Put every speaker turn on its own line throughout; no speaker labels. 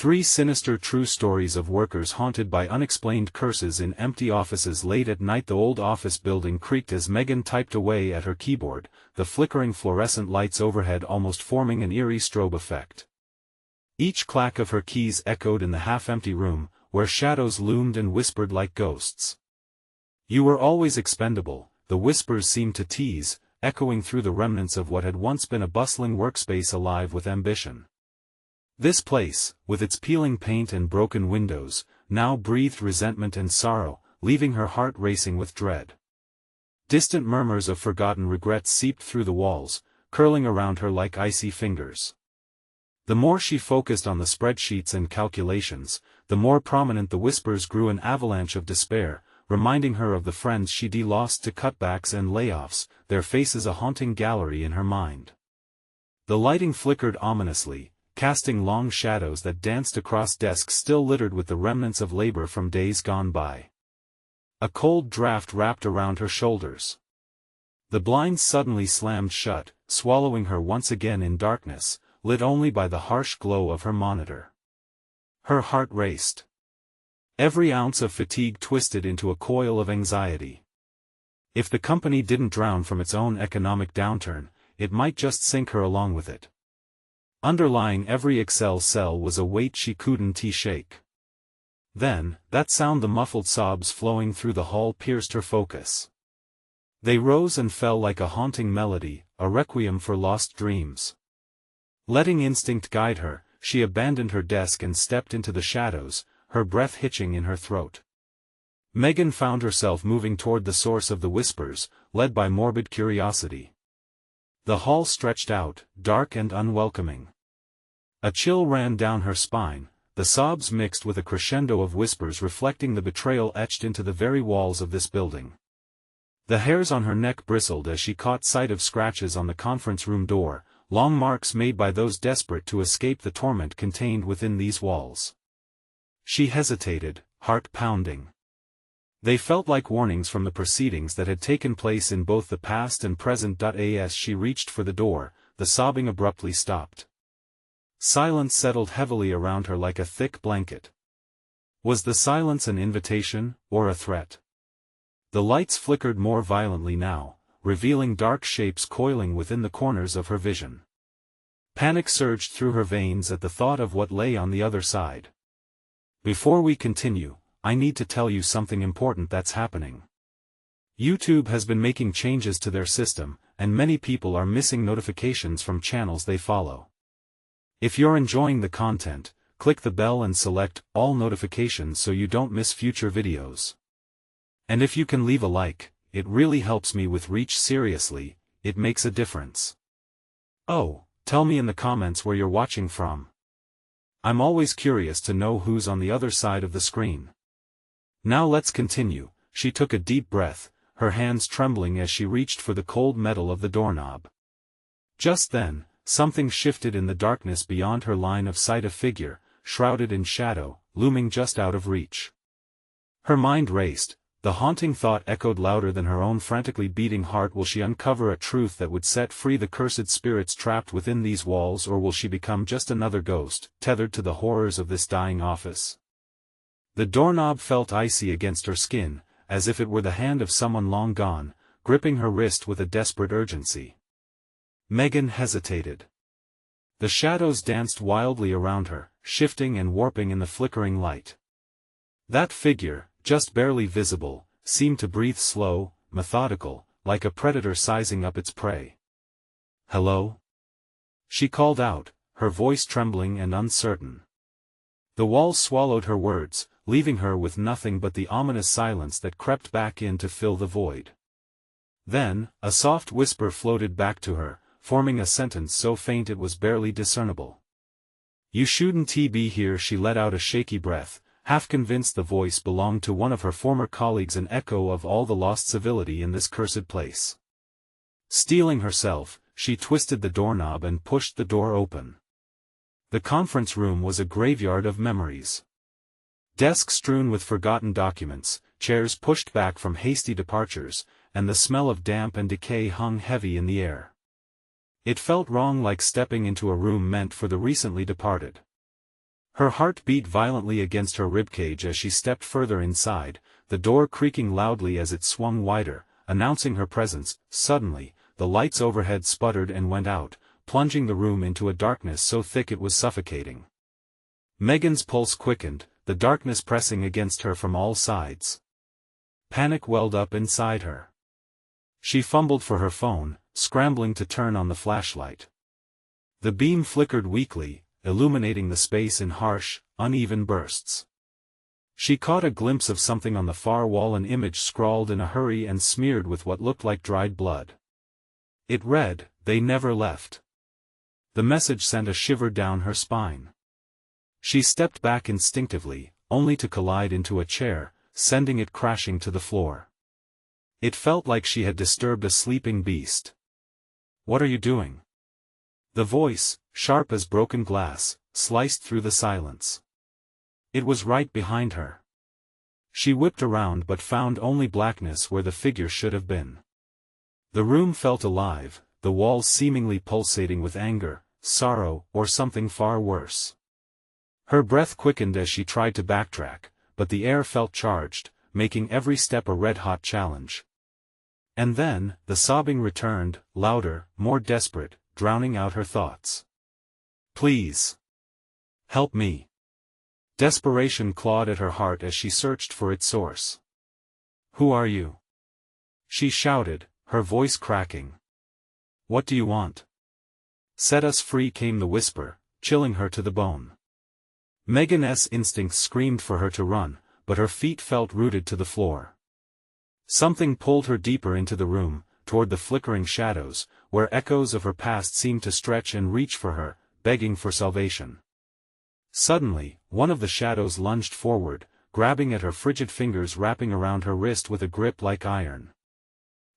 3 sinister true stories of workers haunted by unexplained curses in empty offices. Late at night, the old office building creaked as Megan typed away at her keyboard, the flickering fluorescent lights overhead almost forming an eerie strobe effect. Each clack of her keys echoed in the half-empty room, where shadows loomed and whispered like ghosts. "You were always expendable," the whispers seemed to tease, echoing through the remnants of what had once been a bustling workspace alive with ambition. This place, with its peeling paint and broken windows, now breathed resentment and sorrow, leaving her heart racing with dread. Distant murmurs of forgotten regrets seeped through the walls, curling around her like icy fingers. The more she focused on the spreadsheets and calculations, the more prominent the whispers grew, an avalanche of despair, reminding her of the friends she'd lost to cutbacks and layoffs, their faces a haunting gallery in her mind. The lighting flickered ominously, casting long shadows that danced across desks still littered with the remnants of labor from days gone by. A cold draft wrapped around her shoulders. The blinds suddenly slammed shut, swallowing her once again in darkness, lit only by the harsh glow of her monitor. Her heart raced. Every ounce of fatigue twisted into a coil of anxiety. If the company didn't drown from its own economic downturn, it might just sink her along with it. Underlying every Excel cell was a weight she couldn't shake. Then, that sound, the muffled sobs flowing through the hall, pierced her focus. They rose and fell like a haunting melody, a requiem for lost dreams. Letting instinct guide her, she abandoned her desk and stepped into the shadows, her breath hitching in her throat. Megan found herself moving toward the source of the whispers, led by morbid curiosity. The hall stretched out, dark and unwelcoming. A chill ran down her spine, the sobs mixed with a crescendo of whispers reflecting the betrayal etched into the very walls of this building. The hairs on her neck bristled as she caught sight of scratches on the conference room door, long marks made by those desperate to escape the torment contained within these walls. She hesitated, heart pounding. They felt like warnings from the proceedings that had taken place in both the past and present. As she reached for the door, the sobbing abruptly stopped. Silence settled heavily around her like a thick blanket. Was the silence an invitation, or a threat? The lights flickered more violently now, revealing dark shapes coiling within the corners of her vision. Panic surged through her veins at the thought of what lay on the other side. "Before we continue, I need to tell you something important that's happening. YouTube has been making changes to their system, and many people are missing notifications from channels they follow. If you're enjoying the content, click the bell and select all notifications so you don't miss future videos. And if you can leave a like, it really helps me with reach. Seriously, it makes a difference. Oh, tell me in the comments where you're watching from. I'm always curious to know who's on the other side of the screen. Now let's continue." She took a deep breath, her hands trembling as she reached for the cold metal of the doorknob. Just then, something shifted in the darkness beyond her line of sight, a figure, shrouded in shadow, looming just out of reach. Her mind raced, the haunting thought echoed louder than her own frantically beating heart. Will she uncover a truth that would set free the cursed spirits trapped within these walls, or will she become just another ghost, tethered to the horrors of this dying office? The doorknob felt icy against her skin, as if it were the hand of someone long gone, gripping her wrist with a desperate urgency. Megan hesitated. The shadows danced wildly around her, shifting and warping in the flickering light. That figure, just barely visible, seemed to breathe slow, methodical, like a predator sizing up its prey. "Hello?" she called out, her voice trembling and uncertain. The walls swallowed her words, leaving her with nothing but the ominous silence that crept back in to fill the void. Then, a soft whisper floated back to her, forming a sentence so faint it was barely discernible. "You shouldn't be here." She let out a shaky breath, half convinced the voice belonged to one of her former colleagues, an echo of all the lost civility in this cursed place. Steeling herself, she twisted the doorknob and pushed the door open. The conference room was a graveyard of memories. Desks strewn with forgotten documents, chairs pushed back from hasty departures, and the smell of damp and decay hung heavy in the air. It felt wrong, like stepping into a room meant for the recently departed. Her heart beat violently against her ribcage as she stepped further inside, the door creaking loudly as it swung wider, announcing her presence. Suddenly, the lights overhead sputtered and went out, plunging the room into a darkness so thick it was suffocating. Megan's pulse quickened, the darkness pressing against her from all sides. Panic welled up inside her. She fumbled for her phone, scrambling to turn on the flashlight. The beam flickered weakly, illuminating the space in harsh, uneven bursts. She caught a glimpse of something on the far wall, an image scrawled in a hurry and smeared with what looked like dried blood. It read, "They never left." The message sent a shiver down her spine. She stepped back instinctively, only to collide into a chair, sending it crashing to the floor. It felt like she had disturbed a sleeping beast. "What are you doing?" The voice, sharp as broken glass, sliced through the silence. It was right behind her. She whipped around but found only blackness where the figure should have been. The room felt alive, the walls seemingly pulsating with anger, sorrow, or something far worse. Her breath quickened as she tried to backtrack, but the air felt charged, making every step a red-hot challenge. And then, the sobbing returned, louder, more desperate, drowning out her thoughts. "Please. Help me." Desperation clawed at her heart as she searched for its source. "Who are you?" she shouted, her voice cracking. "What do you want?" "Set us free," came the whisper, chilling her to the bone. Megan's instincts screamed for her to run, but her feet felt rooted to the floor. Something pulled her deeper into the room, toward the flickering shadows, where echoes of her past seemed to stretch and reach for her, begging for salvation. Suddenly, one of the shadows lunged forward, grabbing at her frigid fingers, wrapping around her wrist with a grip like iron.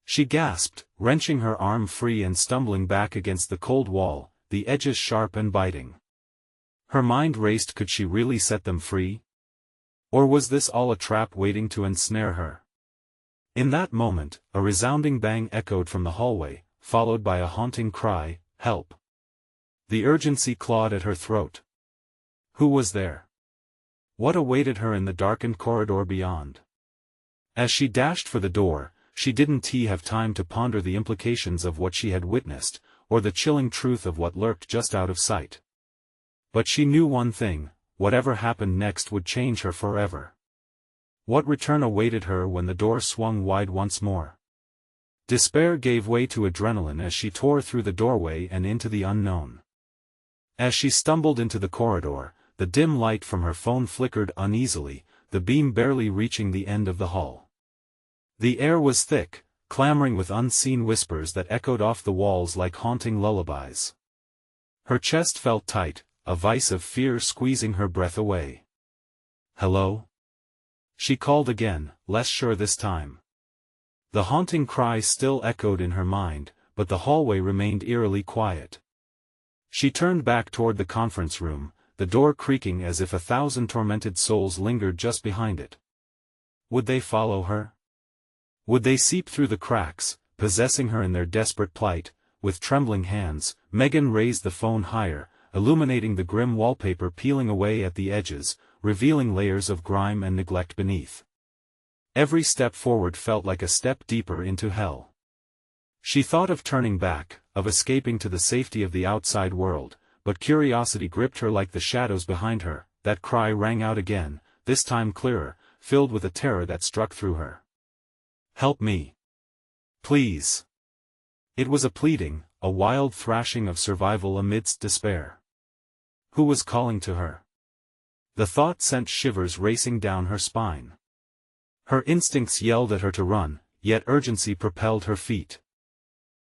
She gasped, wrenching her arm free and stumbling back against the cold wall, the edges sharp and biting. Her mind raced. Could she really set them free? Or was this all a trap waiting to ensnare her? In that moment, a resounding bang echoed from the hallway, followed by a haunting cry, "Help!" The urgency clawed at her throat. Who was there? What awaited her in the darkened corridor beyond? As she dashed for the door, she didn't have time to ponder the implications of what she had witnessed, or the chilling truth of what lurked just out of sight. But she knew one thing: whatever happened next would change her forever. What return awaited her when the door swung wide once more? Despair gave way to adrenaline as she tore through the doorway and into the unknown. As she stumbled into the corridor, the dim light from her phone flickered uneasily, the beam barely reaching the end of the hall. The air was thick, clamoring with unseen whispers that echoed off the walls like haunting lullabies. Her chest felt tight, a vice of fear squeezing her breath away. "Hello?" she called again, less sure this time. The haunting cry still echoed in her mind, but the hallway remained eerily quiet. She turned back toward the conference room, the door creaking as if 1,000 tormented souls lingered just behind it. Would they follow her? Would they seep through the cracks, possessing her in their desperate plight? With trembling hands, Megan raised the phone higher, illuminating the grim wallpaper peeling away at the edges, revealing layers of grime and neglect beneath. Every step forward felt like a step deeper into hell. She thought of turning back, of escaping to the safety of the outside world, but curiosity gripped her like the shadows behind her. That cry rang out again, this time clearer, filled with a terror that struck through her. "Help me. Please." It was a pleading, a wild thrashing of survival amidst despair. Who was calling to her? The thought sent shivers racing down her spine. Her instincts yelled at her to run, yet urgency propelled her feet.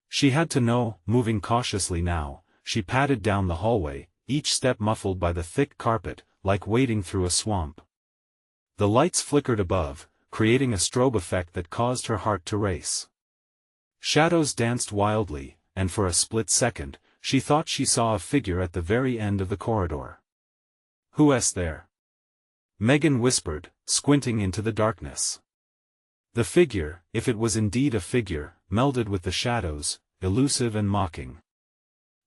She had to know. Moving cautiously now, she padded down the hallway, each step muffled by the thick carpet, like wading through a swamp. The lights flickered above, creating a strobe effect that caused her heart to race. Shadows danced wildly, and for a split second, she thought she saw a figure at the very end of the corridor. "Who's there?" Megan whispered, squinting into the darkness. The figure, if it was indeed a figure, melded with the shadows, elusive and mocking.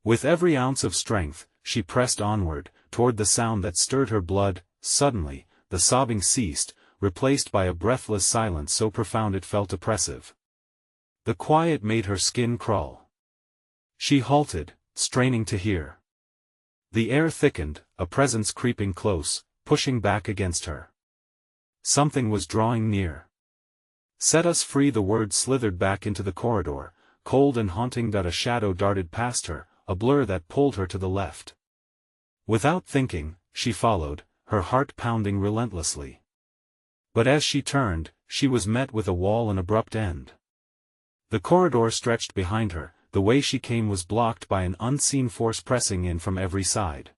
With every ounce of strength, she pressed onward, toward the sound that stirred her blood. Suddenly, the sobbing ceased, replaced by a breathless silence so profound it felt oppressive. The quiet made her skin crawl. She halted, straining to hear. The air thickened, a presence creeping close, pushing back against her. Something was drawing near. "Set us free." The words slithered back into the corridor, cold and haunting. A shadow darted past her, a blur that pulled her to the left. Without thinking, she followed, her heart pounding relentlessly. But as she turned, she was met with a wall, an abrupt end. The corridor stretched behind her, the way she came was blocked by an unseen force pressing in from every side.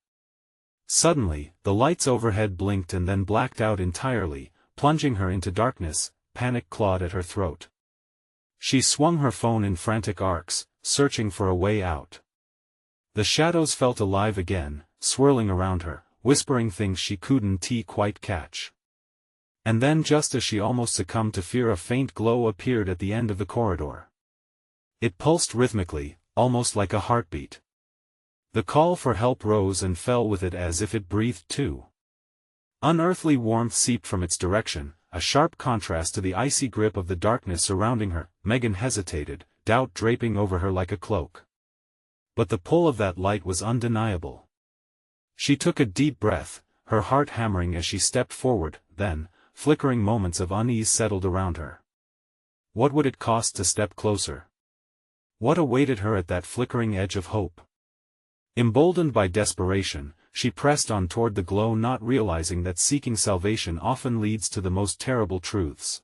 Suddenly, the lights overhead blinked and then blacked out entirely, plunging her into darkness. Panic clawed at her throat. She swung her phone in frantic arcs, searching for a way out. The shadows felt alive again, swirling around her, whispering things she couldn't quite catch. And then, just as she almost succumbed to fear, a faint glow appeared at the end of the corridor. It pulsed rhythmically, almost like a heartbeat. The call for help rose and fell with it as if it breathed too. Unearthly warmth seeped from its direction, a sharp contrast to the icy grip of the darkness surrounding her. Megan hesitated, doubt draping over her like a cloak. But the pull of that light was undeniable. She took a deep breath, her heart hammering as she stepped forward. Then, flickering moments of unease settled around her. What would it cost to step closer? What awaited her at that flickering edge of hope? Emboldened by desperation, she pressed on toward the glow, not realizing that seeking salvation often leads to the most terrible truths.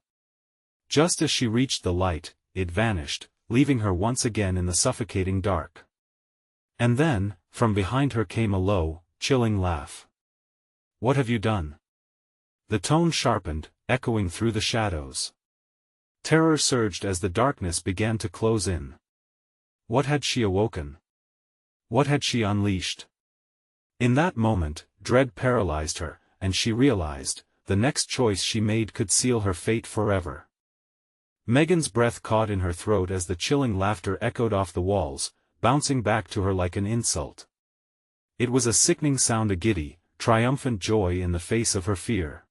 Just as she reached the light, it vanished, leaving her once again in the suffocating dark. And then, from behind her came a low, chilling laugh. "What have you done?" The tone sharpened, echoing through the shadows. Terror surged as the darkness began to close in. What had she awoken? What had she unleashed? In that moment, dread paralyzed her, and she realized, the next choice she made could seal her fate forever. Megan's breath caught in her throat as the chilling laughter echoed off the walls, bouncing back to her like an insult. It was a sickening sound, a giddy, triumphant joy in the face of her fear.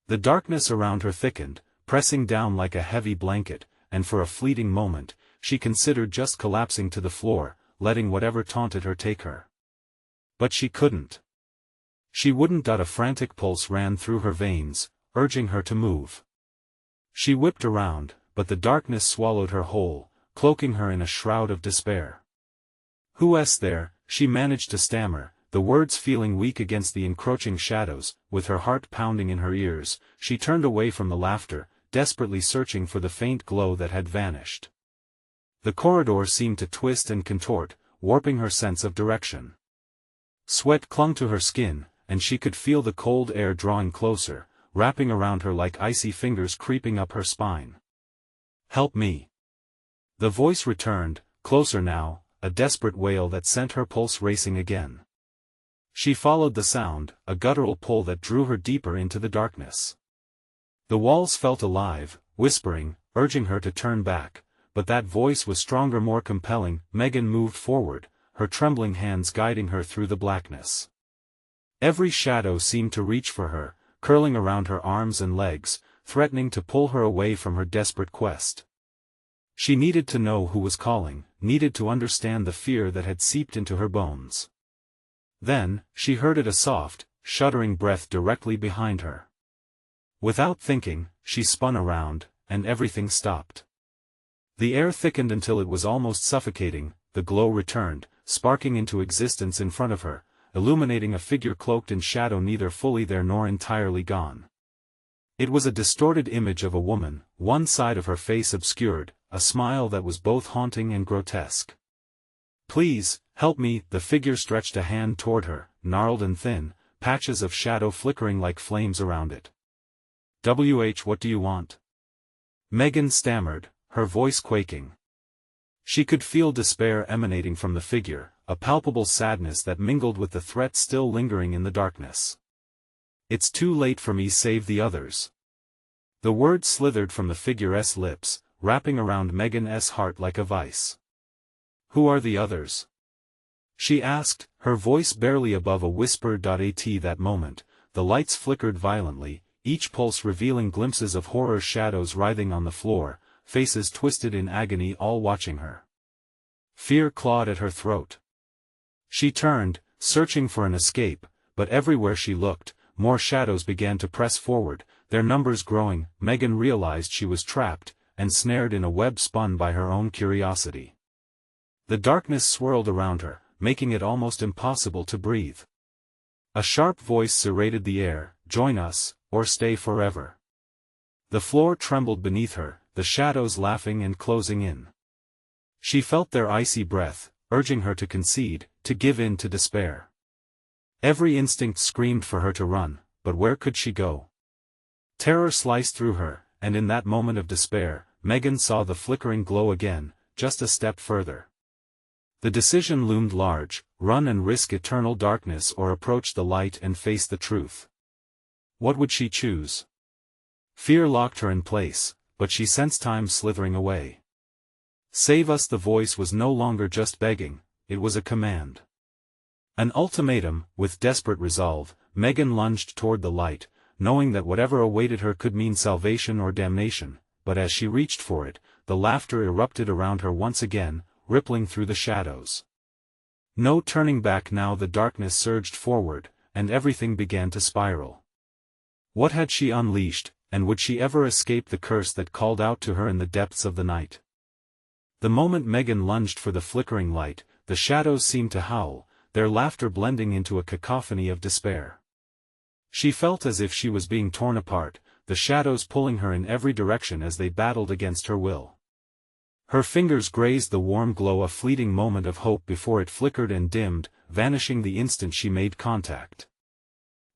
The darkness around her thickened, pressing down like a heavy blanket, and for a fleeting moment, she considered just collapsing to the floor, letting whatever taunted her take her. But she couldn't. She wouldn't. A frantic pulse ran through her veins, urging her to move. She whipped around, but the darkness swallowed her whole, cloaking her in a shroud of despair. "Who's there?" she managed to stammer, the words feeling weak against the encroaching shadows. With her heart pounding in her ears, she turned away from the laughter, desperately searching for the faint glow that had vanished. The corridor seemed to twist and contort, warping her sense of direction. Sweat clung to her skin, and she could feel the cold air drawing closer, wrapping around her like icy fingers creeping up her spine. "Help me!" The voice returned, closer now, a desperate wail that sent her pulse racing again. She followed the sound, a guttural pull that drew her deeper into the darkness. The walls felt alive, whispering, urging her to turn back, but that voice was stronger, more compelling. Megan moved forward, her trembling hands guiding her through the blackness. Every shadow seemed to reach for her, curling around her arms and legs, threatening to pull her away from her desperate quest. She needed to know who was calling, needed to understand the fear that had seeped into her bones. Then, she heard it, a soft, shuddering breath directly behind her. Without thinking, she spun around, and everything stopped. The air thickened until it was almost suffocating. The glow returned, sparking into existence in front of her, illuminating a figure cloaked in shadow, neither fully there nor entirely gone. It was a distorted image of a woman, one side of her face obscured, a smile that was both haunting and grotesque. "Please, help me." The figure stretched a hand toward her, gnarled and thin, patches of shadow flickering like flames around it. What do you want?" Megan stammered, her voice quaking. She could feel despair emanating from the figure, a palpable sadness that mingled with the threat still lingering in the darkness. "It's too late for me, save the others." The words slithered from the figure's lips, wrapping around Megan's heart like a vice. "Who are the others?" she asked, her voice barely above a whisper. At that moment, the lights flickered violently, each pulse revealing glimpses of horror, shadows writhing on the floor, faces twisted in agony, all watching her. Fear clawed at her throat. She turned, searching for an escape, but everywhere she looked, more shadows began to press forward, their numbers growing. Megan realized she was trapped, and snared in a web spun by her own curiosity. The darkness swirled around her, making it almost impossible to breathe. A sharp voice serrated the air, "Join us, or stay forever." The floor trembled beneath her, the shadows laughing and closing in. She felt their icy breath, urging her to concede, to give in to despair. Every instinct screamed for her to run, but where could she go? Terror sliced through her, and in that moment of despair, Megan saw the flickering glow again, just a step further. The decision loomed large: run and risk eternal darkness, or approach the light and face the truth. What would she choose? Fear locked her in place, but she sensed time slithering away. "Save us!" The voice was no longer just begging, it was a command. An ultimatum. With desperate resolve, Megan lunged toward the light, knowing that whatever awaited her could mean salvation or damnation, but as she reached for it, the laughter erupted around her once again, rippling through the shadows. No turning back now. The darkness surged forward, and everything began to spiral. What had she unleashed, and would she ever escape the curse that called out to her in the depths of the night? The moment Megan lunged for the flickering light, the shadows seemed to howl, their laughter blending into a cacophony of despair. She felt as if she was being torn apart, the shadows pulling her in every direction as they battled against her will. Her fingers grazed the warm glow, a fleeting moment of hope before it flickered and dimmed, vanishing the instant she made contact.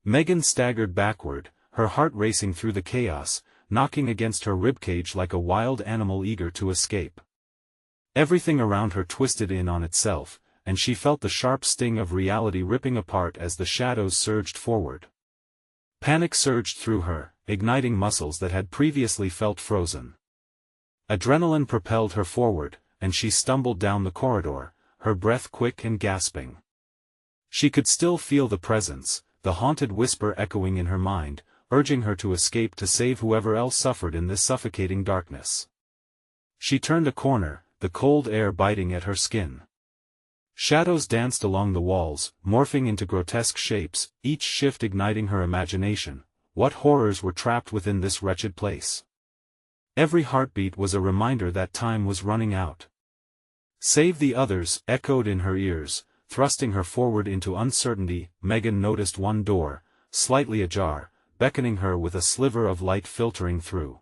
Megan staggered backward, her heart racing through the chaos, knocking against her ribcage like a wild animal eager to escape. Everything around her twisted in on itself, and she felt the sharp sting of reality ripping apart as the shadows surged forward. Panic surged through her, igniting muscles that had previously felt frozen. Adrenaline propelled her forward, and she stumbled down the corridor, her breath quick and gasping. She could still feel the presence, the haunted whisper echoing in her mind, urging her to escape, to save whoever else suffered in this suffocating darkness. She turned a corner, the cold air biting at her skin. Shadows danced along the walls, morphing into grotesque shapes, each shift igniting her imagination. What horrors were trapped within this wretched place? Every heartbeat was a reminder that time was running out. "Save the others," echoed in her ears, thrusting her forward into uncertainty. Megan noticed one door, slightly ajar, beckoning her with a sliver of light filtering through.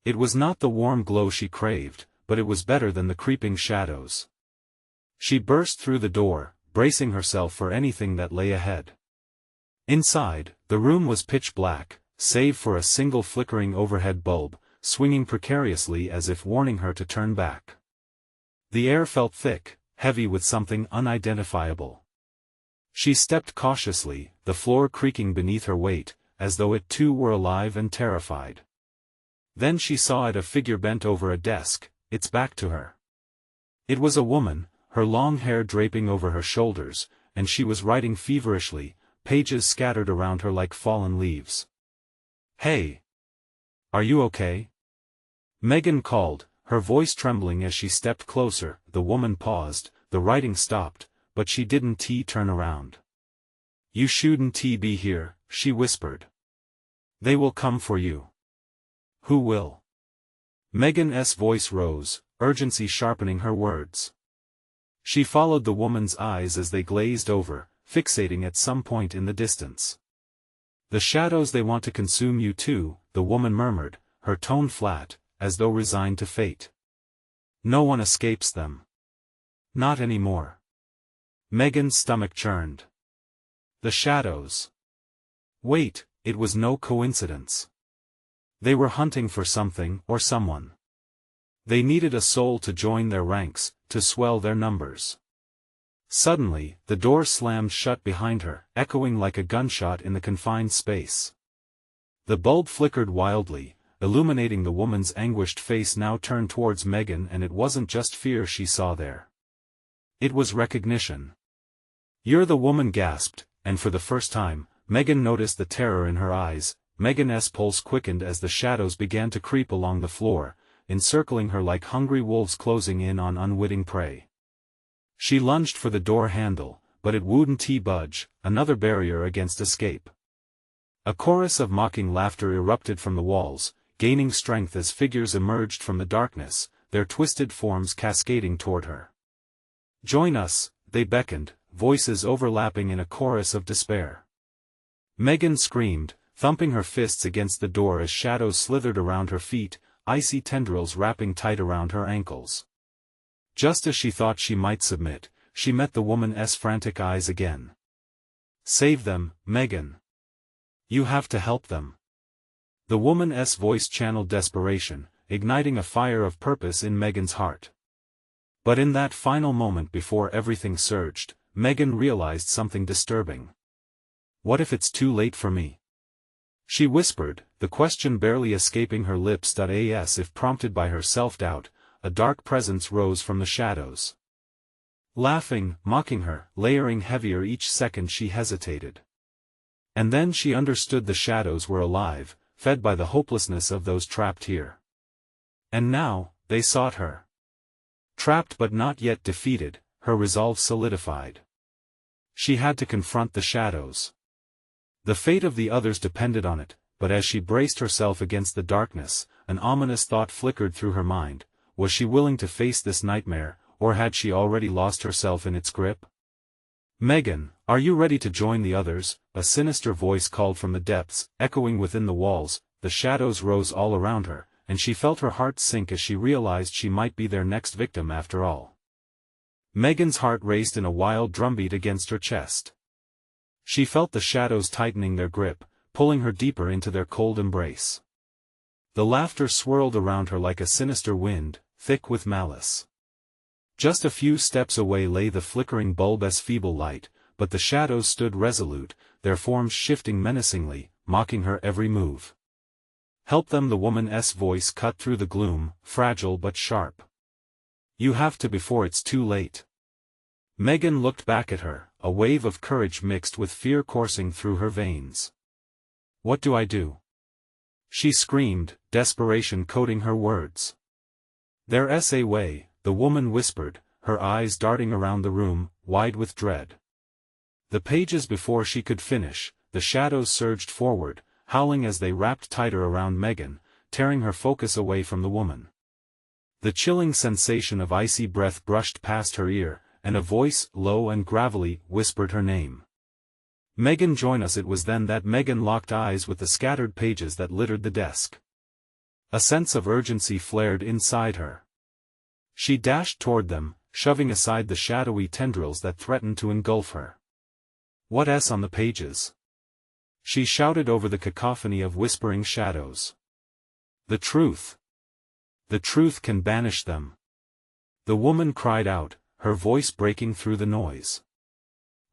It was not the warm glow she craved, but it was better than the creeping shadows. She burst through the door, bracing herself for anything that lay ahead. Inside, the room was pitch black, save for a single flickering overhead bulb, swinging precariously as if warning her to turn back. The air felt thick, heavy with something unidentifiable. She stepped cautiously, the floor creaking beneath her weight, as though it too were alive and terrified. Then she saw it, a figure bent over a desk, its back to her. It was a woman, her long hair draping over her shoulders, and she was writing feverishly, pages scattered around her like fallen leaves. "Hey! Are you okay?" Megan called, her voice trembling as she stepped closer. The woman paused, the writing stopped, but she didn't turn around. "You shouldn't be here," she whispered. "They will come for you." "Who will?" Megan's voice rose, urgency sharpening her words. She followed the woman's eyes as they glazed over, fixating at some point in the distance. "The shadows, they want to consume you too," the woman murmured, her tone flat, as though resigned to fate. "No one escapes them. Not anymore." Megan's stomach churned. The shadows. Wait, it was no coincidence. They were hunting for something or someone. They needed a soul to join their ranks, to swell their numbers. Suddenly, the door slammed shut behind her, echoing like a gunshot in the confined space. The bulb flickered wildly, illuminating the woman's anguished face now turned towards Megan, and it wasn't just fear she saw there. It was recognition. You're the woman gasped, and for the first time, Megan noticed the terror in her eyes. Megan's pulse quickened as the shadows began to creep along the floor, encircling her like hungry wolves closing in on unwitting prey. She lunged for the door handle, but it wouldn't budge, another barrier against escape. A chorus of mocking laughter erupted from the walls, gaining strength as figures emerged from the darkness, their twisted forms cascading toward her. "Join us," they beckoned, voices overlapping in a chorus of despair. Megan screamed, thumping her fists against the door as shadows slithered around her feet, icy tendrils wrapping tight around her ankles. Just as she thought she might submit, she met the woman's frantic eyes again. "Save them, Megan. You have to help them." The woman's voice channeled desperation, igniting a fire of purpose in Megan's heart. But in that final moment before everything surged, Megan realized something disturbing. "What if it's too late for me?" She whispered, the question barely escaping her lips. As if prompted by her self-doubt, a dark presence rose from the shadows. Laughing, mocking her, layering heavier each second she hesitated. And then she understood the shadows were alive, fed by the hopelessness of those trapped here. And now, they sought her. Trapped but not yet defeated, her resolve solidified. She had to confront the shadows. The fate of the others depended on it, but as she braced herself against the darkness, an ominous thought flickered through her mind. Was she willing to face this nightmare, or had she already lost herself in its grip? "Megan, are you ready to join the others?" a sinister voice called from the depths, echoing within the walls. The shadows rose all around her, and she felt her heart sink as she realized she might be their next victim after all. Megan's heart raced in a wild drumbeat against her chest. She felt the shadows tightening their grip, pulling her deeper into their cold embrace. The laughter swirled around her like a sinister wind, thick with malice. Just a few steps away lay the flickering bulbous feeble light, but the shadows stood resolute, their forms shifting menacingly, mocking her every move. "Help them," the woman's voice cut through the gloom, fragile but sharp. "You have to before it's too late." Megan looked back at her, a wave of courage mixed with fear coursing through her veins. "What do I do?" she screamed, desperation coating her words. "There's a way," the woman whispered, her eyes darting around the room, wide with dread. The pages before she could finish, the shadows surged forward, howling as they wrapped tighter around Megan, tearing her focus away from the woman. The chilling sensation of icy breath brushed past her ear, and a voice, low and gravelly, whispered her name. "Megan, join us." It was then that Megan locked eyes with the scattered pages that littered the desk. A sense of urgency flared inside her. She dashed toward them, shoving aside the shadowy tendrils that threatened to engulf her. "What's on the pages?" she shouted over the cacophony of whispering shadows. "The truth. The truth can banish them." The woman cried out, her voice breaking through the noise.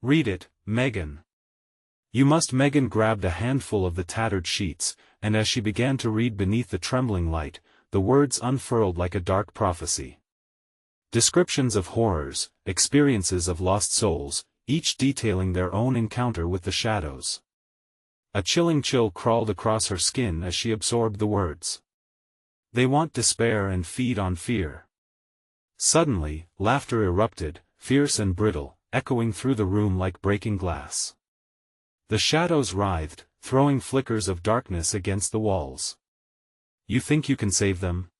"Read it, Megan. You must." Megan grabbed a handful of the tattered sheets, and as she began to read beneath the trembling light, the words unfurled like a dark prophecy. Descriptions of horrors, experiences of lost souls, each detailing their own encounter with the shadows. A chilling chill crawled across her skin as she absorbed the words. They want despair and feed on fear. Suddenly, laughter erupted, fierce and brittle, echoing through the room like breaking glass. The shadows writhed, throwing flickers of darkness against the walls. "You think you can save them?"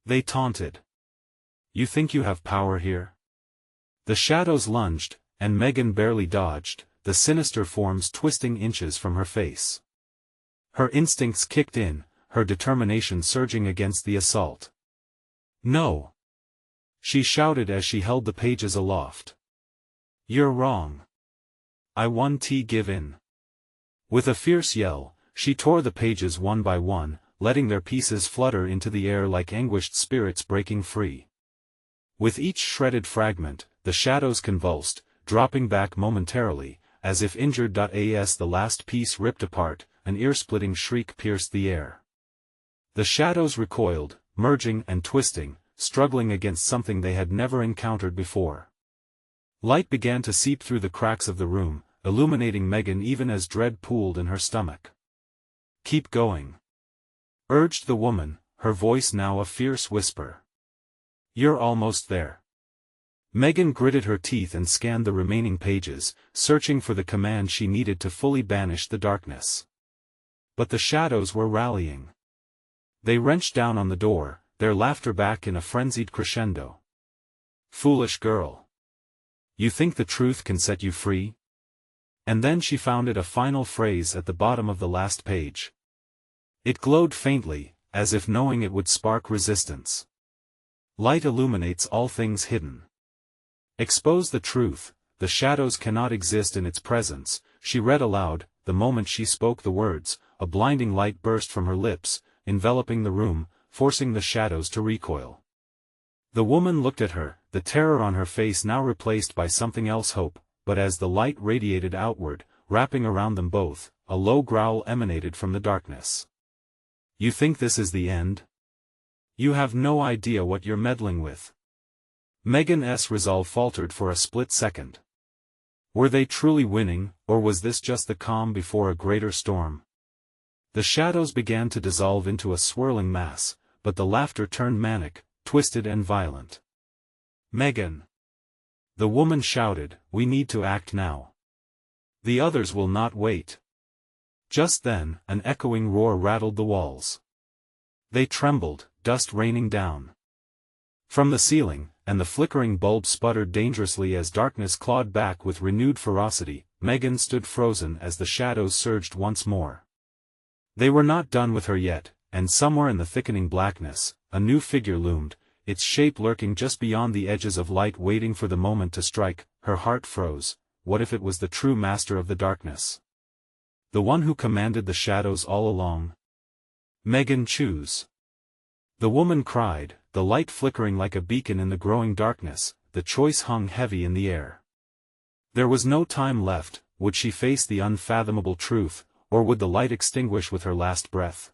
they taunted. "You think you have power here?" The shadows lunged, and Megan barely dodged, the sinister forms twisting inches from her face. Her instincts kicked in, her determination surging against the assault. "No!" she shouted as she held the pages aloft. "You're wrong. I won't give in." With a fierce yell, she tore the pages one by one, letting their pieces flutter into the air like anguished spirits breaking free. With each shredded fragment, the shadows convulsed, dropping back momentarily, as if injured. As the last piece ripped apart, an ear-splitting shriek pierced the air. The shadows recoiled, merging and twisting, struggling against something they had never encountered before. Light began to seep through the cracks of the room, illuminating Megan even as dread pooled in her stomach. "Keep going," urged the woman, her voice now a fierce whisper. "You're almost there." Megan gritted her teeth and scanned the remaining pages, searching for the command she needed to fully banish the darkness. But the shadows were rallying. They wrenched down on the door, their laughter back in a frenzied crescendo. "Foolish girl. You think the truth can set you free?" And then she found it a final phrase at the bottom of the last page. It glowed faintly, as if knowing it would spark resistance. "Light illuminates all things hidden. Expose the truth, the shadows cannot exist in its presence," she read aloud. The moment she spoke the words, a blinding light burst from her lips, enveloping the room, forcing the shadows to recoil. The woman looked at her, the terror on her face now replaced by something else, hope, but as the light radiated outward, wrapping around them both, a low growl emanated from the darkness. "You think this is the end? You have no idea what you're meddling with." Megan's resolve faltered for a split second. Were they truly winning, or was this just the calm before a greater storm? The shadows began to dissolve into a swirling mass, but the laughter turned manic, twisted and violent. "Megan!" the woman shouted, "we need to act now. The others will not wait." Just then, an echoing roar rattled the walls. They trembled, dust raining down from the ceiling, and the flickering bulb sputtered dangerously as darkness clawed back with renewed ferocity. Megan stood frozen as the shadows surged once more. They were not done with her yet, and somewhere in the thickening blackness, a new figure loomed, its shape lurking just beyond the edges of light, waiting for the moment to strike. Her heart froze. What if it was the true master of the darkness? The one who commanded the shadows all along? "Megan, choose!" the woman cried, the light flickering like a beacon in the growing darkness. The choice hung heavy in the air. There was no time left. Would she face the unfathomable truth, or would the light extinguish with her last breath?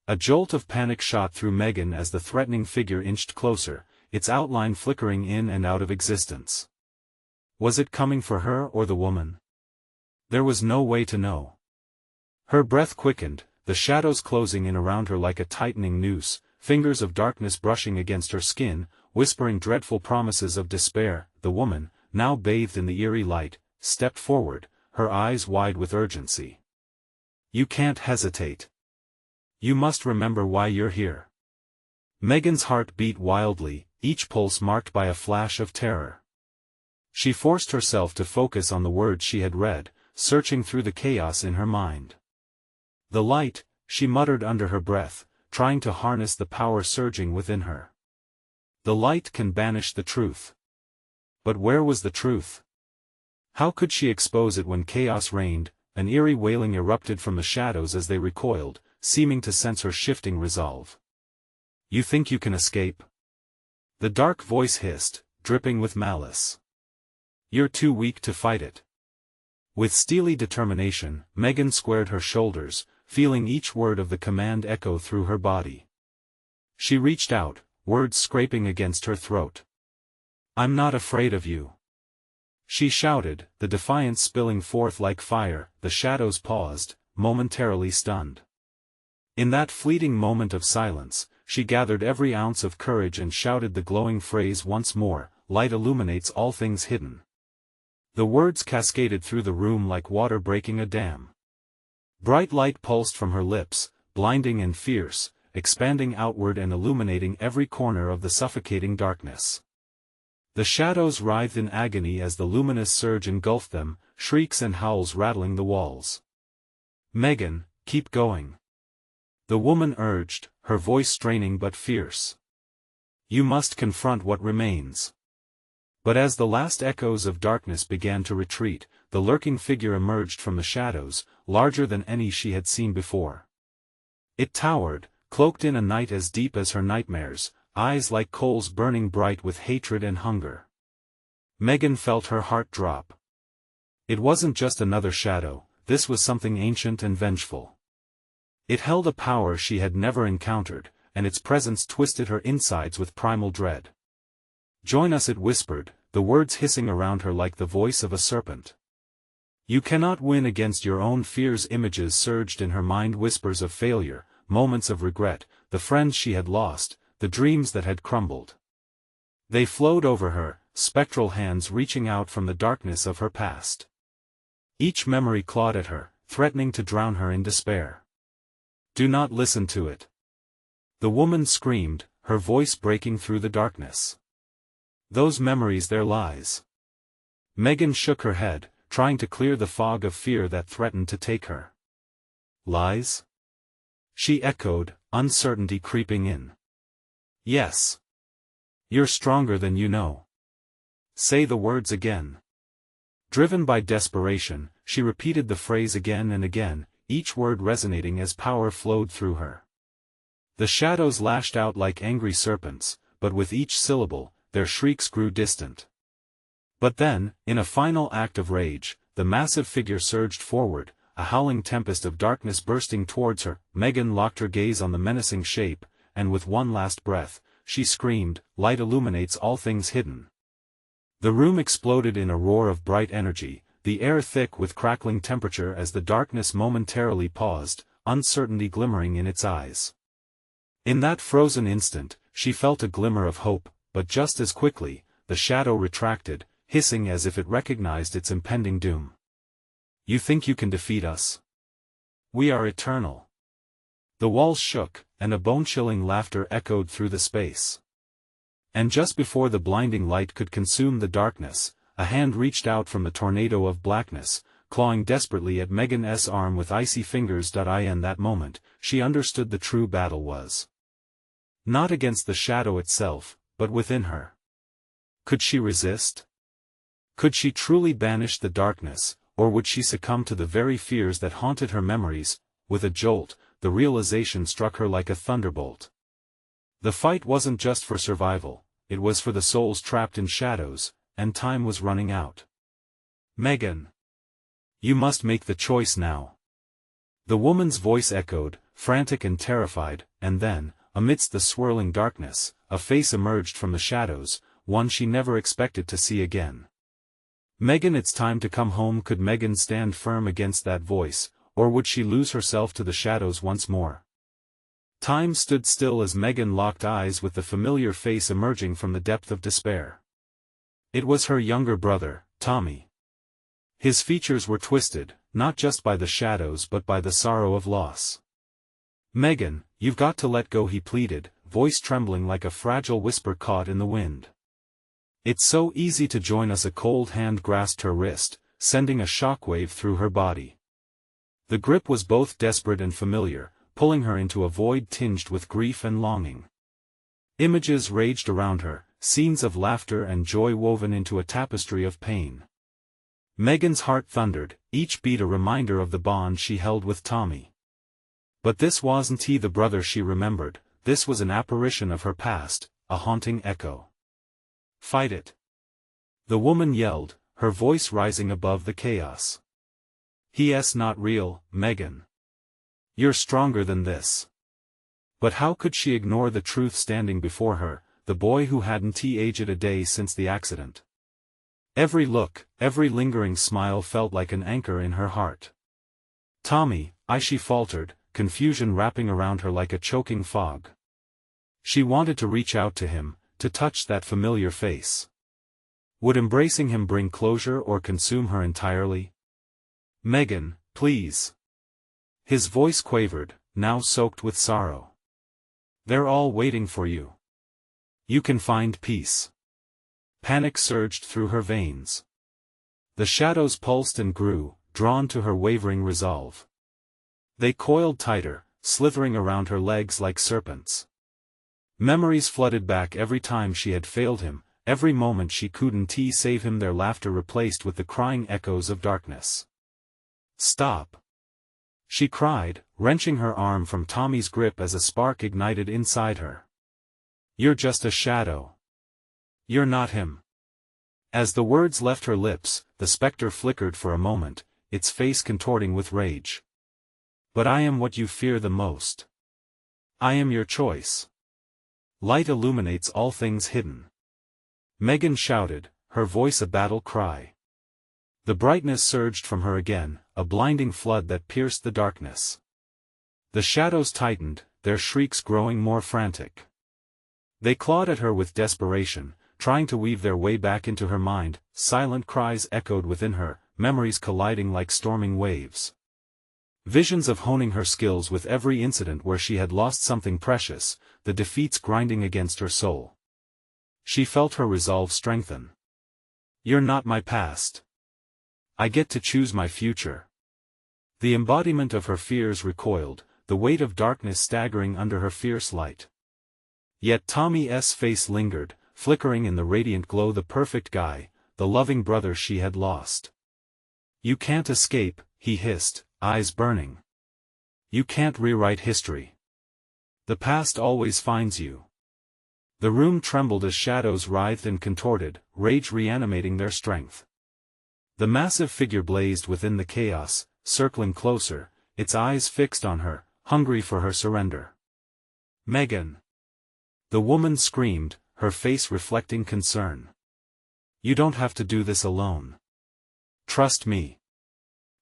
A jolt of panic shot through Megan as the threatening figure inched closer, its outline flickering in and out of existence. Was it coming for her or the woman? There was no way to know. Her breath quickened, the shadows closing in around her like a tightening noose, fingers of darkness brushing against her skin, whispering dreadful promises of despair. The woman, now bathed in the eerie light, stepped forward, her eyes wide with urgency. "You can't hesitate. You must remember why you're here." Megan's heart beat wildly, each pulse marked by a flash of terror. She forced herself to focus on the words she had read, searching through the chaos in her mind. "The light," she muttered under her breath, trying to harness the power surging within her. "The light can banish the truth." But where was the truth? How could she expose it when chaos reigned? An eerie wailing erupted from the shadows as they recoiled, seeming to sense her shifting resolve. "You think you can escape?" the dark voice hissed, dripping with malice. "You're too weak to fight it." With steely determination, Megan squared her shoulders, feeling each word of the command echo through her body. She reached out, words scraping against her throat. "I'm not afraid of you," she shouted, the defiance spilling forth like fire. The shadows paused, momentarily stunned. In that fleeting moment of silence, she gathered every ounce of courage and shouted the glowing phrase once more, "Light illuminates all things hidden." The words cascaded through the room like water breaking a dam. Bright light pulsed from her lips, blinding and fierce, expanding outward and illuminating every corner of the suffocating darkness. The shadows writhed in agony as the luminous surge engulfed them, shrieks and howls rattling the walls. "Megan, keep going," the woman urged, her voice straining but fierce. "You must confront what remains." But as the last echoes of darkness began to retreat, the lurking figure emerged from the shadows, larger than any she had seen before. It towered, cloaked in a night as deep as her nightmares, eyes like coals burning bright with hatred and hunger. Megan felt her heart drop. It wasn't just another shadow, this was something ancient and vengeful. It held a power she had never encountered, and its presence twisted her insides with primal dread. "Join us," it whispered, the words hissing around her like the voice of a serpent. You cannot win against your own fears. Images surged in her mind, whispers of failure, moments of regret, the friends she had lost, the dreams that had crumbled. They flowed over her, spectral hands reaching out from the darkness of her past. Each memory clawed at her, threatening to drown her in despair. Do not listen to it. The woman screamed, her voice breaking through the darkness. Those memories, they're lies. Megan shook her head, trying to clear the fog of fear that threatened to take her. Lies? She echoed, uncertainty creeping in. Yes. You're stronger than you know. Say the words again. Driven by desperation, she repeated the phrase again and again, each word resonating as power flowed through her. The shadows lashed out like angry serpents, but with each syllable, their shrieks grew distant. But then, in a final act of rage, the massive figure surged forward, a howling tempest of darkness bursting towards her. Megan locked her gaze on the menacing shape, and with one last breath, she screamed, "Light illuminates all things hidden." The room exploded in a roar of bright energy, the air thick with crackling temperature as the darkness momentarily paused, uncertainty glimmering in its eyes. In that frozen instant, she felt a glimmer of hope, but just as quickly, the shadow retracted, hissing as if it recognized its impending doom. You think you can defeat us? We are eternal. The walls shook, and a bone-chilling laughter echoed through the space. And just before the blinding light could consume the darkness, a hand reached out from the tornado of blackness, clawing desperately at Megan's arm with icy fingers. In that moment, she understood the true battle was not against the shadow itself, but within her. Could she resist? Could she truly banish the darkness, or would she succumb to the very fears that haunted her memories? With a jolt, the realization struck her like a thunderbolt. The fight wasn't just for survival, it was for the souls trapped in shadows, and time was running out. Megan! You must make the choice now. The woman's voice echoed, frantic and terrified, and then, amidst the swirling darkness, a face emerged from the shadows, one she never expected to see again. Megan, it's time to come home. Could Megan stand firm against that voice, or would she lose herself to the shadows once more? Time stood still as Megan locked eyes with the familiar face emerging from the depth of despair. It was her younger brother, Tommy. His features were twisted, not just by the shadows but by the sorrow of loss. Megan, you've got to let go, he pleaded, voice trembling like a fragile whisper caught in the wind. It's so easy to join us. A cold hand grasped her wrist, sending a shockwave through her body. The grip was both desperate and familiar, pulling her into a void tinged with grief and longing. Images raged around her, scenes of laughter and joy woven into a tapestry of pain. Megan's heart thundered, each beat a reminder of the bond she held with Tommy. But this wasn't he, the brother she remembered. This was an apparition of her past, a haunting echo. Fight it! The woman yelled, her voice rising above the chaos. He's not real, Megan. You're stronger than this. But how could she ignore the truth standing before her, the boy who hadn't aged a day since the accident? Every look, every lingering smile felt like an anchor in her heart. Tommy, she faltered, confusion wrapping around her like a choking fog. She wanted to reach out to him, to touch that familiar face. Would embracing him bring closure or consume her entirely? Megan, please. His voice quavered, now soaked with sorrow. They're all waiting for you. You can find peace. Panic surged through her veins. The shadows pulsed and grew, drawn to her wavering resolve. They coiled tighter, slithering around her legs like serpents. Memories flooded back every time she had failed him, every moment she couldn't save him, their laughter replaced with the crying echoes of darkness. Stop! She cried, wrenching her arm from Tommy's grip as a spark ignited inside her. You're just a shadow. You're not him. As the words left her lips, the specter flickered for a moment, its face contorting with rage. But I am what you fear the most. I am your choice. Light illuminates all things hidden. Megan shouted, her voice a battle cry. The brightness surged from her again, a blinding flood that pierced the darkness. The shadows tightened, their shrieks growing more frantic. They clawed at her with desperation, trying to weave their way back into her mind. Silent cries echoed within her, memories colliding like storming waves. Visions of honing her skills with every incident where she had lost something precious, the defeats grinding against her soul. She felt her resolve strengthen. "You're not my past. I get to choose my future." The embodiment of her fears recoiled, the weight of darkness staggering under her fierce light. Yet Tommy's face lingered, flickering in the radiant glow, the perfect guy, the loving brother she had lost. "You can't escape," he hissed, eyes burning. "You can't rewrite history. The past always finds you." The room trembled as shadows writhed and contorted, rage reanimating their strength. The massive figure blazed within the chaos, circling closer, its eyes fixed on her, hungry for her surrender. "Megan!" The woman screamed, her face reflecting concern. "You don't have to do this alone. Trust me."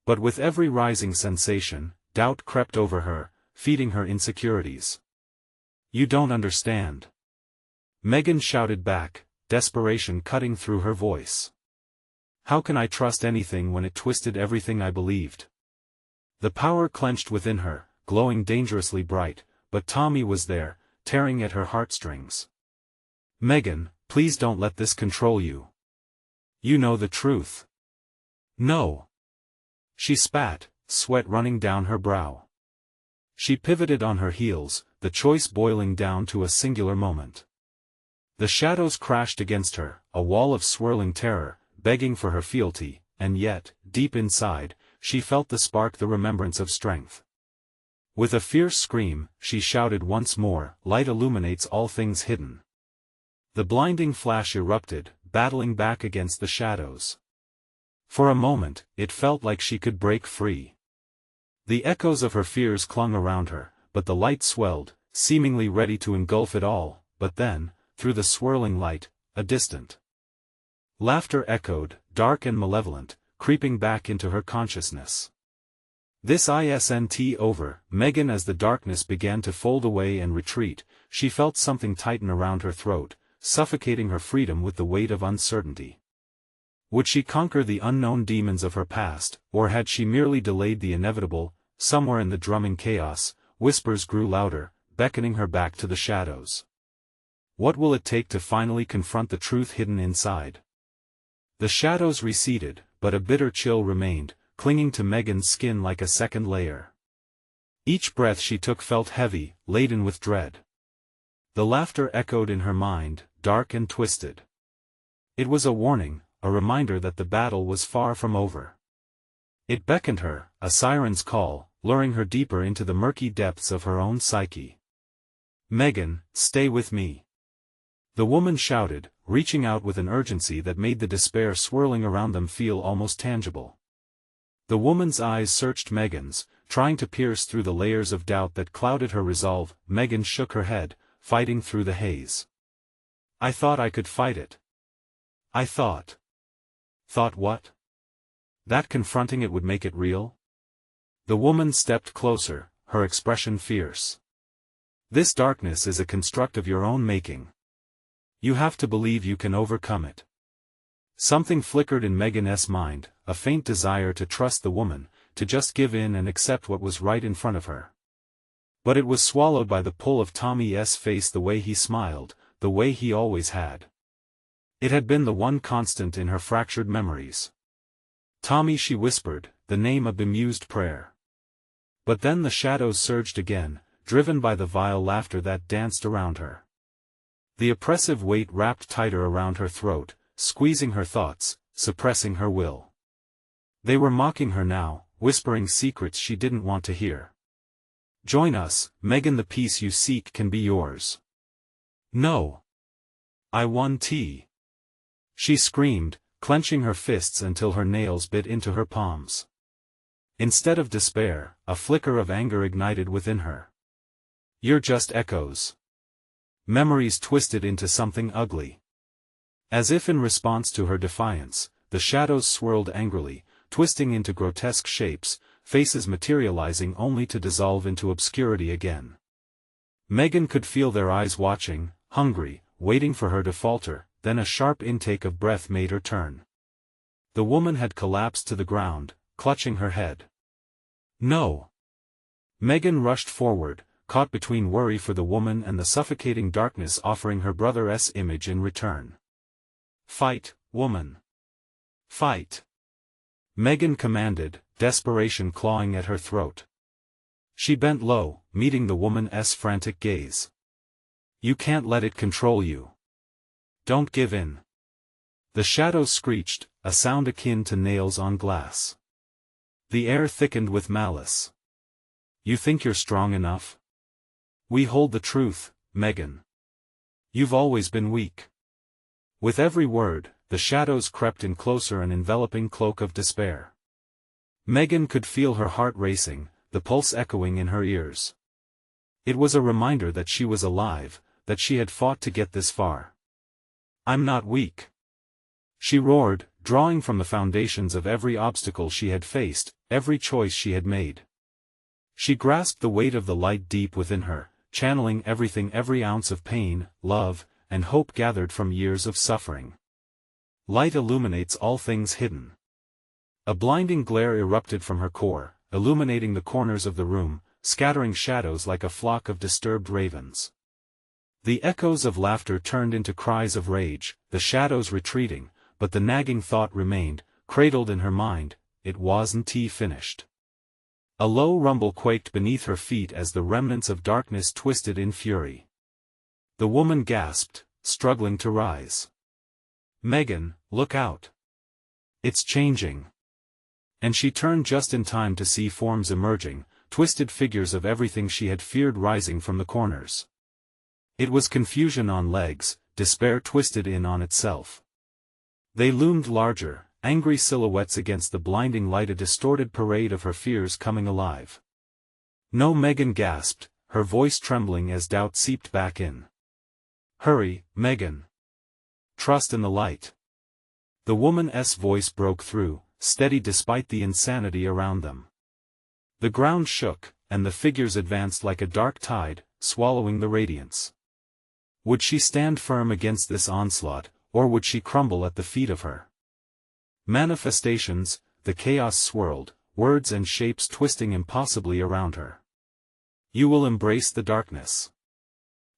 But with every rising sensation, doubt crept over her, feeding her insecurities. "You don't understand." Megan shouted back, desperation cutting through her voice. "How can I trust anything when it twisted everything I believed?" The power clenched within her, glowing dangerously bright, but Tommy was there, tearing at her heartstrings. "Megan, please don't let this control you. You know the truth." "No." She spat, sweat running down her brow. She pivoted on her heels, the choice boiling down to a singular moment. The shadows crashed against her, a wall of swirling terror, begging for her fealty, and yet, deep inside, she felt the spark, the remembrance of strength. With a fierce scream, she shouted once more, "Light illuminates all things hidden." The blinding flash erupted, battling back against the shadows. For a moment, it felt like she could break free. The echoes of her fears clung around her, but the light swelled, seemingly ready to engulf it all. But then, through the swirling light, a distant laughter echoed, dark and malevolent, creeping back into her consciousness. This isn't over, Megan. As the darkness began to fold away and retreat, she felt something tighten around her throat, suffocating her freedom with the weight of uncertainty. Would she conquer the unknown demons of her past, or had she merely delayed the inevitable? Somewhere in the drumming chaos, whispers grew louder, beckoning her back to the shadows. What will it take to finally confront the truth hidden inside? The shadows receded, but a bitter chill remained, clinging to Megan's skin like a second layer. Each breath she took felt heavy, laden with dread. The laughter echoed in her mind, dark and twisted. It was a warning, a reminder that the battle was far from over. It beckoned her, a siren's call, luring her deeper into the murky depths of her own psyche. "Megan, stay with me." The woman shouted, reaching out with an urgency that made the despair swirling around them feel almost tangible. The woman's eyes searched Megan's, trying to pierce through the layers of doubt that clouded her resolve. Megan shook her head, fighting through the haze. "I thought I could fight it. I thought." "Thought what?" "That confronting it would make it real?" The woman stepped closer, her expression fierce. "This darkness is a construct of your own making. You have to believe you can overcome it." Something flickered in Megan's mind, a faint desire to trust the woman, to just give in and accept what was right in front of her. But it was swallowed by the pull of Tommy's face, the way he smiled, the way he always had. It had been the one constant in her fractured memories. "Tommy," she whispered, the name a bemused prayer. But then the shadows surged again, driven by the vile laughter that danced around her. The oppressive weight wrapped tighter around her throat, squeezing her thoughts, suppressing her will. They were mocking her now, whispering secrets she didn't want to hear. "Join us, Megan. The peace you seek can be yours." "No. I want." She screamed, clenching her fists until her nails bit into her palms. Instead of despair, a flicker of anger ignited within her. "You're just echoes. Memories twisted into something ugly. As if in response to her defiance, the shadows swirled angrily, twisting into grotesque shapes, faces materializing only to dissolve into obscurity again. Megan could feel their eyes watching, hungry, waiting for her to falter, then a sharp intake of breath made her turn. The woman had collapsed to the ground, clutching her head. No! Megan rushed forward, caught between worry for the woman and the suffocating darkness offering her brother's image in return. Fight, woman! Fight! Megan commanded, desperation clawing at her throat. She bent low, meeting the woman's frantic gaze. You can't let it control you. Don't give in. The shadows screeched, a sound akin to nails on glass. The air thickened with malice. You think you're strong enough? We hold the truth, Megan. You've always been weak. With every word, the shadows crept in closer, an enveloping cloak of despair. Megan could feel her heart racing, the pulse echoing in her ears. It was a reminder that she was alive, that she had fought to get this far. I'm not weak. She roared, drawing from the foundations of every obstacle she had faced, every choice she had made. She grasped the weight of the light deep within her, channeling every ounce of pain, love, and hope gathered from years of suffering. Light illuminates all things hidden. A blinding glare erupted from her core, illuminating the corners of the room, scattering shadows like a flock of disturbed ravens. The echoes of laughter turned into cries of rage, the shadows retreating, but the nagging thought remained, cradled in her mind, it wasn't finished. A low rumble quaked beneath her feet as the remnants of darkness twisted in fury. The woman gasped, struggling to rise. Megan, look out. It's changing. And she turned just in time to see forms emerging, twisted figures of everything she had feared rising from the corners. It was confusion on legs, despair twisted in on itself. They loomed larger, angry silhouettes against the blinding light, a distorted parade of her fears coming alive. No, Megan gasped, her voice trembling as doubt seeped back in. Hurry, Megan. Trust in the light. The woman's voice broke through, steady despite the insanity around them. The ground shook, and the figures advanced like a dark tide, swallowing the radiance. Would she stand firm against this onslaught, or would she crumble at the feet of her manifestations? The chaos swirled, words and shapes twisting impossibly around her. You will embrace the darkness.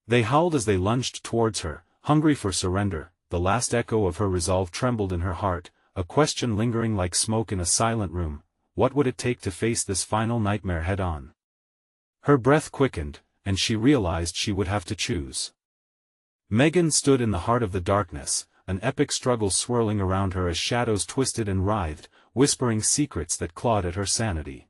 They howled as they lunged towards her, hungry for surrender. The last echo of her resolve trembled in her heart, a question lingering like smoke in a silent room. What would it take to face this final nightmare head-on? Her breath quickened, and she realized she would have to choose. Megan stood in the heart of the darkness, an epic struggle swirling around her as shadows twisted and writhed, whispering secrets that clawed at her sanity.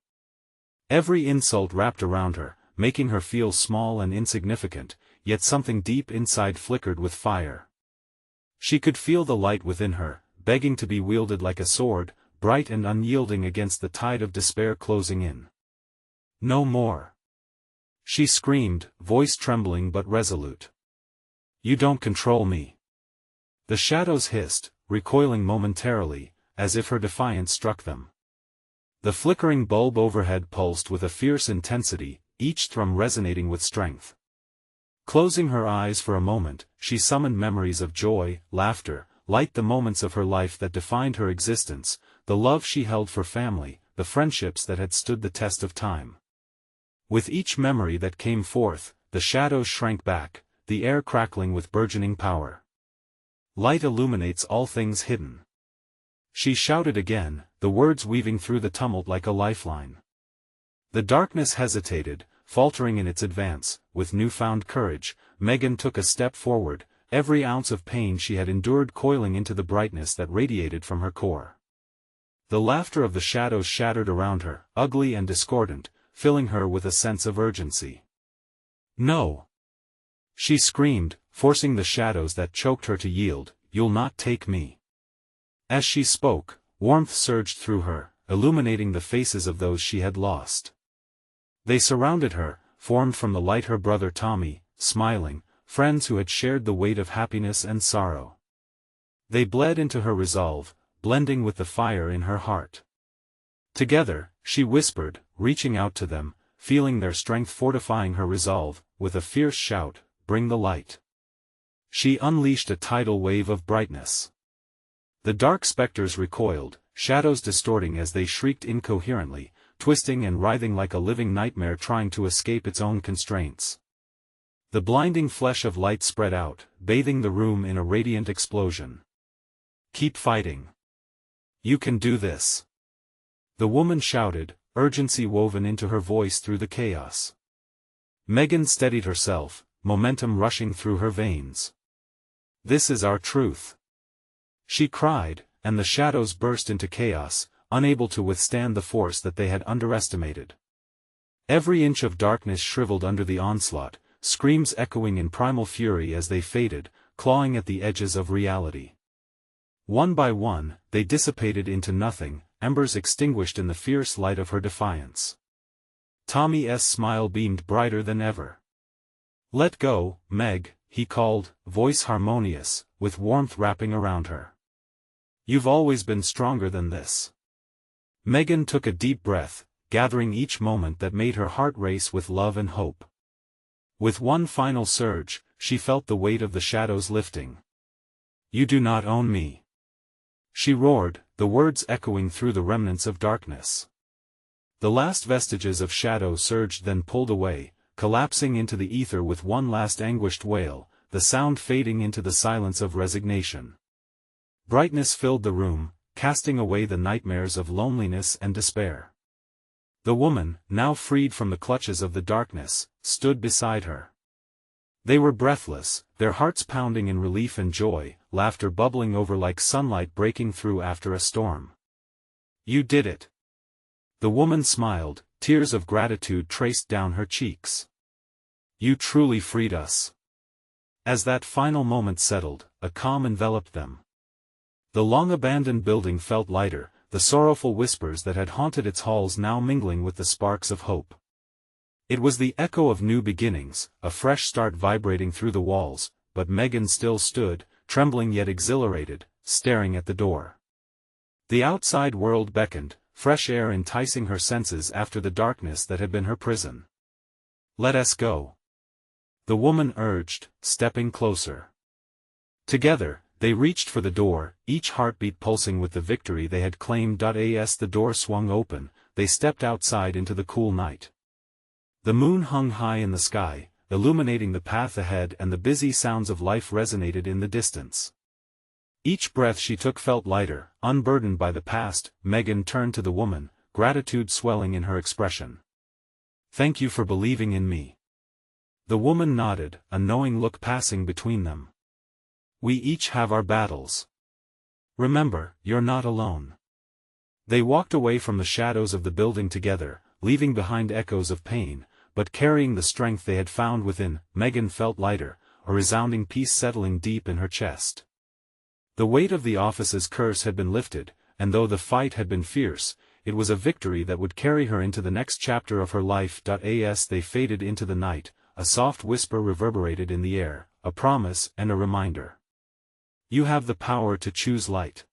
Every insult wrapped around her, making her feel small and insignificant, yet something deep inside flickered with fire. She could feel the light within her, begging to be wielded like a sword, bright and unyielding against the tide of despair closing in. No more. She screamed, voice trembling but resolute. You don't control me. The shadows hissed, recoiling momentarily, as if her defiance struck them. The flickering bulb overhead pulsed with a fierce intensity, each thrum resonating with strength. Closing her eyes for a moment, she summoned memories of joy, laughter, light, the moments of her life that defined her existence, the love she held for family, the friendships that had stood the test of time. With each memory that came forth, the shadows shrank back, the air crackling with burgeoning power. Light illuminates all things hidden. She shouted again, the words weaving through the tumult like a lifeline. The darkness hesitated, faltering in its advance. With newfound courage, Megan took a step forward, every ounce of pain she had endured coiling into the brightness that radiated from her core. The laughter of the shadows shattered around her, ugly and discordant, filling her with a sense of urgency. No! She screamed, forcing the shadows that choked her to yield. You'll not take me. As she spoke, warmth surged through her, illuminating the faces of those she had lost. They surrounded her, formed from the light, her brother Tommy, smiling, friends who had shared the weight of happiness and sorrow. They bled into her resolve, blending with the fire in her heart. Together, she whispered, reaching out to them, feeling their strength fortifying her resolve, with a fierce shout, "Bring the light." She unleashed a tidal wave of brightness. The dark specters recoiled, shadows distorting as they shrieked incoherently, twisting and writhing like a living nightmare trying to escape its own constraints. The blinding flesh of light spread out, bathing the room in a radiant explosion. "Keep fighting. You can do this." The woman shouted, urgency woven into her voice through the chaos. Megan steadied herself, momentum rushing through her veins. "This is our truth," she cried, and the shadows burst into chaos, unable to withstand the force that they had underestimated. Every inch of darkness shriveled under the onslaught, screams echoing in primal fury as they faded, clawing at the edges of reality. One by one, they dissipated into nothing, embers extinguished in the fierce light of her defiance. Tommy's smile beamed brighter than ever. "Let go, Meg," he called, voice harmonious, with warmth wrapping around her. "You've always been stronger than this." Megan took a deep breath, gathering each moment that made her heart race with love and hope. With one final surge, she felt the weight of the shadows lifting. "You do not own me," she roared, the words echoing through the remnants of darkness. The last vestiges of shadow surged then pulled away, collapsing into the ether with one last anguished wail, the sound fading into the silence of resignation. Brightness filled the room, casting away the nightmares of loneliness and despair. The woman, now freed from the clutches of the darkness, stood beside her. They were breathless, their hearts pounding in relief and joy, laughter bubbling over like sunlight breaking through after a storm. "You did it." The woman smiled, tears of gratitude traced down her cheeks. "You truly freed us." As that final moment settled, a calm enveloped them. The long-abandoned building felt lighter, the sorrowful whispers that had haunted its halls now mingling with the sparks of hope. It was the echo of new beginnings, a fresh start vibrating through the walls, but Megan still stood, trembling yet exhilarated, staring at the door. The outside world beckoned, fresh air enticing her senses after the darkness that had been her prison. "Let us go," the woman urged, stepping closer. Together, they reached for the door, each heartbeat pulsing with the victory they had claimed. As the door swung open, they stepped outside into the cool night. The moon hung high in the sky, illuminating the path ahead, and the busy sounds of life resonated in the distance. Each breath she took felt lighter, unburdened by the past. Megan turned to the woman, gratitude swelling in her expression. "Thank you for believing in me." The woman nodded, a knowing look passing between them. "We each have our battles. Remember, you're not alone." They walked away from the shadows of the building together, leaving behind echoes of pain, but carrying the strength they had found within. Megan felt lighter, a resounding peace settling deep in her chest. The weight of the office's curse had been lifted, and though the fight had been fierce, it was a victory that would carry her into the next chapter of her life. As they faded into the night, a soft whisper reverberated in the air, a promise and a reminder. "You have the power to choose light."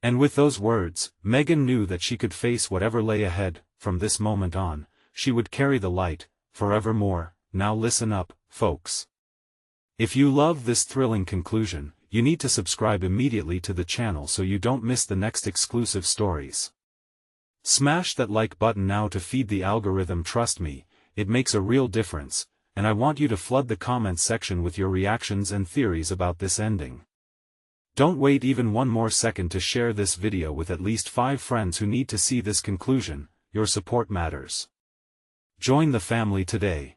And with those words, Megan knew that she could face whatever lay ahead. From this moment on, she would carry the light, forevermore. Now listen up, folks. If you love this thrilling conclusion, you need to subscribe immediately to the channel so you don't miss the next exclusive stories. Smash that like button now to feed the algorithm. Trust me, it makes a real difference, and I want you to flood the comments section with your reactions and theories about this ending. Don't wait even one more second to share this video with at least 5 friends who need to see this conclusion. Your support matters. Join the family today.